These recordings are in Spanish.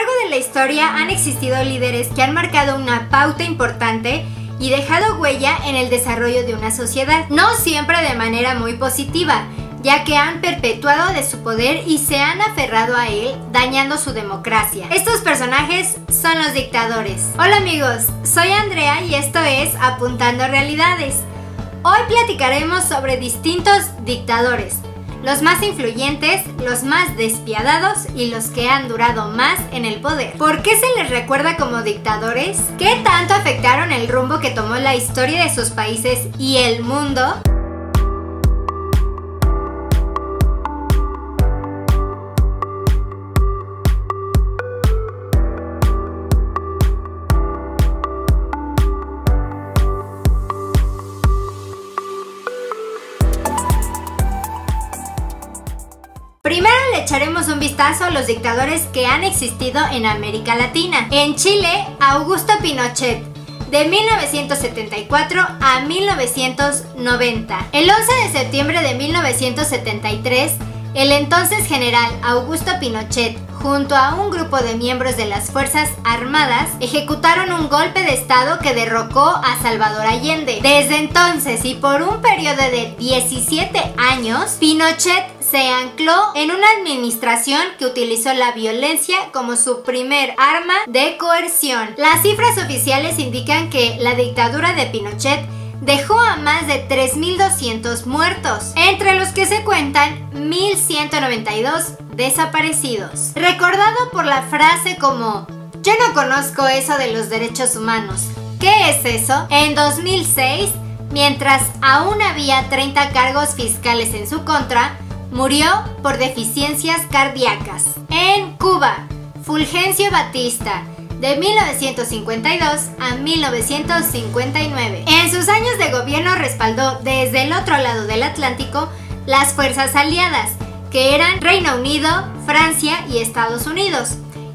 largo de la historia han existido líderes que han marcado una pauta importante y dejado huella en el desarrollo de una sociedad, no siempre de manera muy positiva, ya que han perpetuado de su poder y se han aferrado a él, dañando su democracia. Estos personajes son los dictadores. Hola amigos, soy Andrea y esto es Apuntando Realidades. Hoy platicaremos sobre distintos dictadores, los más influyentes, los más despiadados y los que han durado más en el poder. ¿Por qué se les recuerda como dictadores? ¿Qué tanto afectaron el rumbo que tomó la historia de sus países y el mundo? Primero le echaremos un vistazo a los dictadores que han existido en América Latina. En Chile, Augusto Pinochet, de 1974 a 1990. El 11 de septiembre de 1973, el entonces general Augusto Pinochet, junto a un grupo de miembros de las Fuerzas Armadas, ejecutaron un golpe de estado que derrocó a Salvador Allende. Desde entonces y por un periodo de 17 años, Pinochet se ancló en una administración que utilizó la violencia como su primer arma de coerción. Las cifras oficiales indican que la dictadura de Pinochet dejó a más de 3.200 muertos, entre los que se cuentan 1.192 desaparecidos. Recordado por la frase como "yo no conozco eso de los derechos humanos". ¿Qué es eso? En 2006, mientras aún había 30 cargos fiscales en su contra, murió por deficiencias cardíacas. En Cuba, Fulgencio Batista, de 1952 a 1959. En sus años de gobierno respaldó desde el otro lado del Atlántico las fuerzas aliadas, que eran Reino Unido, Francia y Estados Unidos,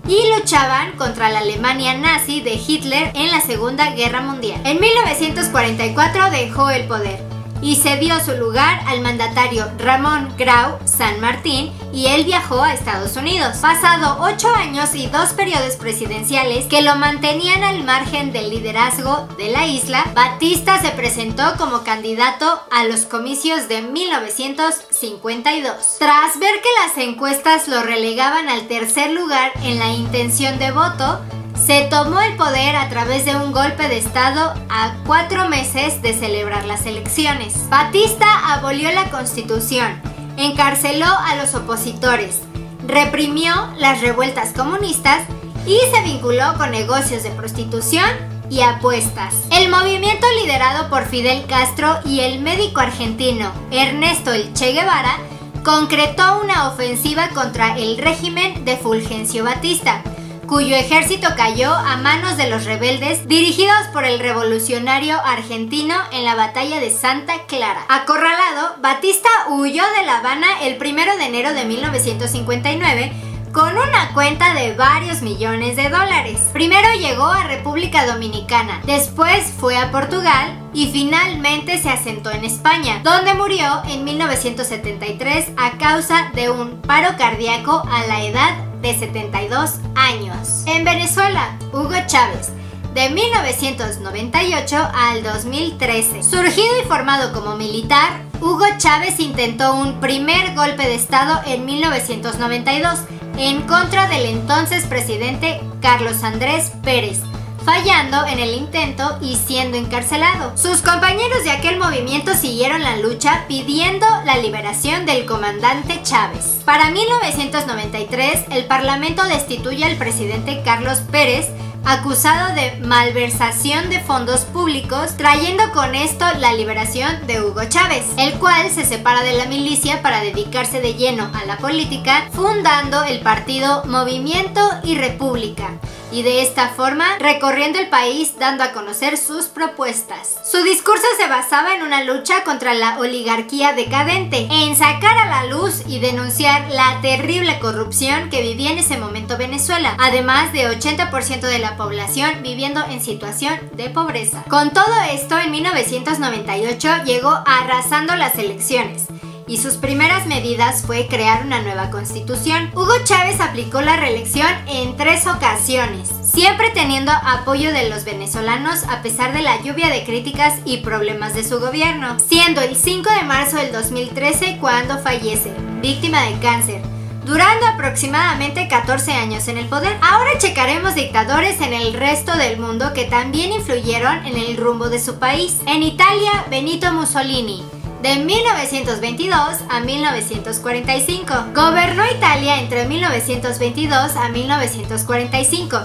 y luchaban contra la Alemania nazi de Hitler en la Segunda Guerra Mundial. En 1944 dejó el poder y cedió su lugar al mandatario Ramón Grau San Martín, y él viajó a Estados Unidos. Pasado 8 años y 2 periodos presidenciales que lo mantenían al margen del liderazgo de la isla, Batista se presentó como candidato a los comicios de 1952. Tras ver que las encuestas lo relegaban al tercer lugar en la intención de voto, se tomó el poder a través de un golpe de estado a 4 meses de celebrar las elecciones. Batista abolió la Constitución, encarceló a los opositores, reprimió las revueltas comunistas y se vinculó con negocios de prostitución y apuestas. El movimiento liderado por Fidel Castro y el médico argentino Ernesto El Che Guevara concretó una ofensiva contra el régimen de Fulgencio Batista, cuyo ejército cayó a manos de los rebeldes dirigidos por el revolucionario argentino en la batalla de Santa Clara. Acorralado, Batista huyó de La Habana el 1 de enero de 1959 con una cuenta de varios millones de dólares. Primero llegó a República Dominicana, después fue a Portugal y finalmente se asentó en España, donde murió en 1973 a causa de un paro cardíaco a la edad de 72 años. En Venezuela, Hugo Chávez, de 1998 al 2013. Surgido y formado como militar, Hugo Chávez intentó un primer golpe de estado en 1992 en contra del entonces presidente Carlos Andrés Pérez, fallando en el intento y siendo encarcelado. Sus compañeros de aquel movimiento siguieron la lucha pidiendo la liberación del comandante Chávez. Para 1993, el Parlamento destituye al presidente Carlos Pérez, acusado de malversación de fondos públicos, trayendo con esto la liberación de Hugo Chávez, el cual se separa de la milicia para dedicarse de lleno a la política, fundando el partido Movimiento y República, y de esta forma recorriendo el país dando a conocer sus propuestas. Su discurso se basaba en una lucha contra la oligarquía decadente, en sacar a la luz y denunciar la terrible corrupción que vivía en ese momento Venezuela, además de 80% de la población viviendo en situación de pobreza. Con todo esto, en 1998 llegó arrasando las elecciones y sus primeras medidas fue crear una nueva constitución. Hugo Chávez aplicó la reelección en 3 ocasiones, siempre teniendo apoyo de los venezolanos a pesar de la lluvia de críticas y problemas de su gobierno, siendo el 5 de marzo del 2013 cuando fallece, víctima de cáncer, durando aproximadamente 14 años en el poder. Ahora checaremos dictadores en el resto del mundo que también influyeron en el rumbo de su país. En Italia, Benito Mussolini, de 1922 a 1945. Gobernó Italia entre 1922 a 1945.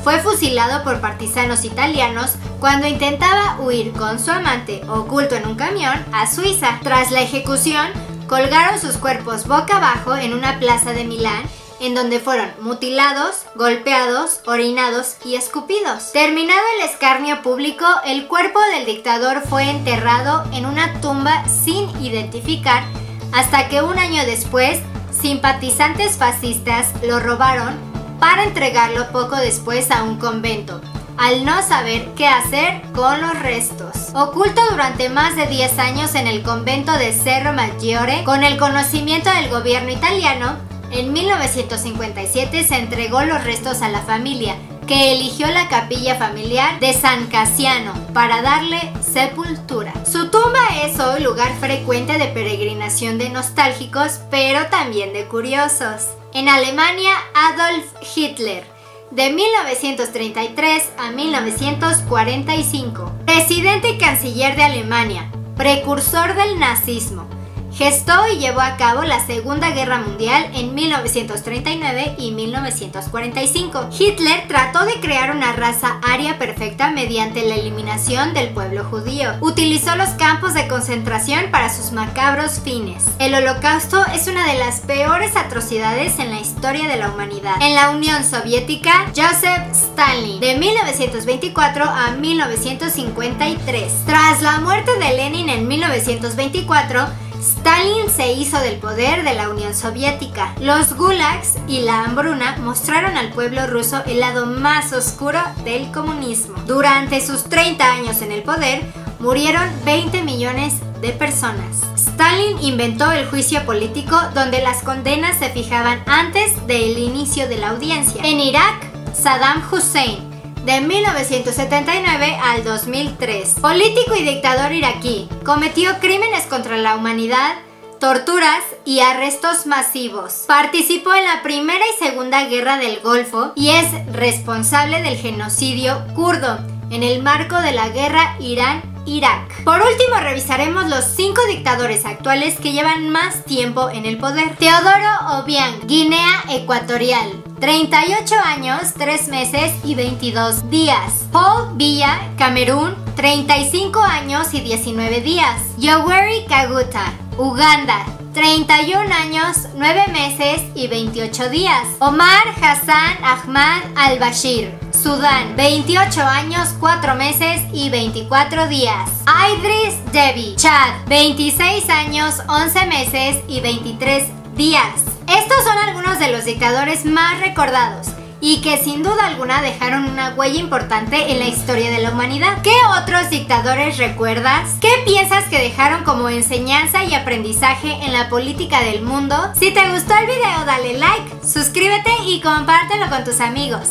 Fue fusilado por partisanos italianos cuando intentaba huir con su amante oculto en un camión a Suiza. Tras la ejecución, colgaron sus cuerpos boca abajo en una plaza de Milán, en donde fueron mutilados, golpeados, orinados y escupidos. Terminado el escarnio público, el cuerpo del dictador fue enterrado en una tumba sin identificar, hasta que un año después, simpatizantes fascistas lo robaron para entregarlo poco después a un convento, al no saber qué hacer con los restos. Oculto durante más de 10 años en el convento de Cerro Maggiore, con el conocimiento del gobierno italiano, en 1957 se entregó los restos a la familia, que eligió la capilla familiar de San Casiano para darle sepultura. Su tumba es hoy lugar frecuente de peregrinación de nostálgicos, pero también de curiosos. En Alemania, Adolf Hitler, de 1933 a 1945. Presidente y canciller de Alemania, precursor del nazismo. Gestó y llevó a cabo la Segunda Guerra Mundial en 1939 y 1945. Hitler trató de crear una raza aria perfecta mediante la eliminación del pueblo judío. Utilizó los campos de concentración para sus macabros fines. El Holocausto es una de las peores atrocidades en la historia de la humanidad. En la Unión Soviética, Joseph Stalin, de 1924 a 1953. Tras la muerte de Lenin en 1924, Stalin se hizo del poder de la Unión Soviética. Los gulags y la hambruna mostraron al pueblo ruso el lado más oscuro del comunismo. Durante sus 30 años en el poder, murieron 20 millones de personas. Stalin inventó el juicio político, donde las condenas se fijaban antes del inicio de la audiencia. En Irak, Saddam Hussein, de 1979 al 2003. Político y dictador iraquí, cometió crímenes contra la humanidad, torturas y arrestos masivos. Participó en la Primera y Segunda Guerra del Golfo y es responsable del genocidio kurdo en el marco de la guerra Irán-Irak. Por último, revisaremos los 5 dictadores actuales que llevan más tiempo en el poder. Teodoro Obiang, Guinea Ecuatorial, 38 años, 3 meses y 22 días. Paul Biya, Camerún, 35 años y 19 días. Yoweri Kaguta, Uganda, 31 años, 9 meses y 28 días. Omar Hassan Ahmad al-Bashir, Sudán, 28 años, 4 meses y 24 días. Idris Deby, Chad, 26 años, 11 meses y 23 días. Estos son algunos de los dictadores más recordados y que sin duda alguna dejaron una huella importante en la historia de la humanidad. ¿Qué otros dictadores recuerdas? ¿Qué piensas que dejaron como enseñanza y aprendizaje en la política del mundo? Si te gustó el video, dale like, suscríbete y compártelo con tus amigos.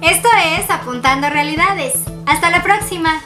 Esto es Apuntando Realidades. ¡Hasta la próxima!